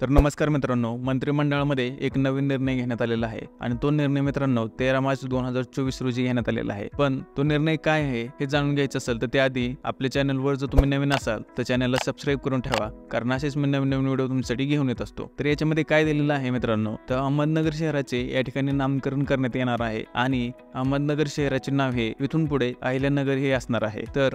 तर नमस्कार मित्रांनो, मंत्रिमंडळामध्ये एक नवीन निर्णय घेण्यात आलेला आहे आणि तो निर्णय मित्रांनो 13 मार्च 2024 रोजी घेण्यात आलेला आहे। पण तो निर्णय काय आहे हे जाणून घ्यायचं असेल तर त्याआधी आपल्या चॅनलवर जर तुम्ही नवीन असाल तर चॅनलला सबस्क्राइब करून ठेवा, कारण असेच मी नवीन व्हिडिओ तुमच्यासाठी घेऊन येत असतो। तर याच्यामध्ये काय दिलेलं आहे मित्रांनो, तर अहमदनगर शहराचे या ठिकाणी नामकरण करण्यात येणार आहे आणि अहमदनगर शहराचे नाव हे इथून पुढे अहिल्यानगर हे असणार आहे। तर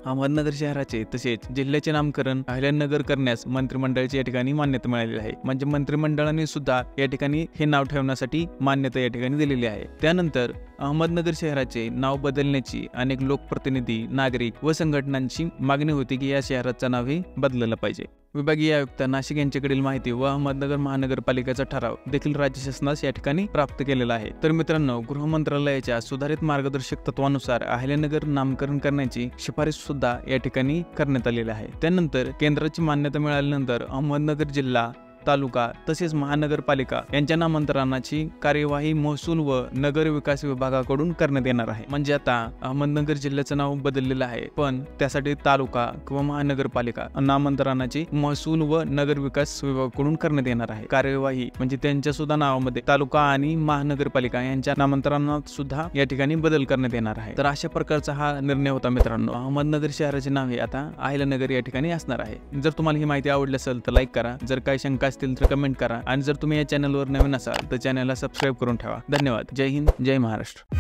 अहमदनगर शहराचे तसेच जिल्ह्याचे नामकरण अहिल्यानगर करण्यास मंत्रिमंडळाची या ठिकाणी मान्यता मिळालेली आहे। म्हणजे मंत्रिमंडळाने सुद्धा या ठिकाणी हे नाव ठेवण्यासाठी मान्यता या ठिकाणी दिलेली आहे। त्यानंतर अहमदनगर शहराचे नाव बदलण्याची अनेक लोकप्रतिनिधी, नागरिक व संघटनांची मागणी होती की या शहराचं नाव हे बदललं पाहिजे। विभागीय आयुक्त नाशिक यांच्याकडील माहिती व अहमदनगर महानगरपालिकेचा ठराव देखील राज्य शासनास या ठिकाणी प्राप्त केलेला आहे। तर मित्रांनो, गृह मंत्रालयाच्या सुधारित मार्गदर्शक तत्वानुसार अहिल्यानगर नामकरण करण्याची शिफारस सुद्धा या ठिकाणी करण्यात आलेली आहे। त्यानंतर केंद्राची मान्यता मिळाल्यानंतर अहमदनगर जिल्हा, तालुका तसेच महानगरपालिका यांच्या नामांतरणाची कार्यवाही महसूल व नगर विकास विभागाकडून करण्यात येणार आहे। म्हणजे आता अहमदनगर जिल्ह्याचं नाव बदललेलं आहे, पण त्यासाठी तालुका किंवा महानगरपालिका नामांतरणाची महसूल व नगर विकास विभागाकडून करण्यात येणार आहे कार्यवाही। म्हणजे त्यांच्या सुद्धा नावामध्ये तालुका आणि महानगरपालिका यांच्या नामांतरणात सुद्धा या ठिकाणी बदल करण्यात येणार आहे। तर अशा प्रकारचा हा निर्णय होता मित्रांनो। अहमदनगर शहराचे नाव हे आता अहिल्यानगर या ठिकाणी असणार आहे। जर तुम्हाला ही माहिती आवडली असेल तर लाईक करा, जर काही शंका असतील तर कमेंट करा आणि जर तुम्ही या चॅनलवर नवीन असाल तर चॅनलला सबस्क्राइब करून ठेवा। धन्यवाद। जय हिंद, जय महाराष्ट्र।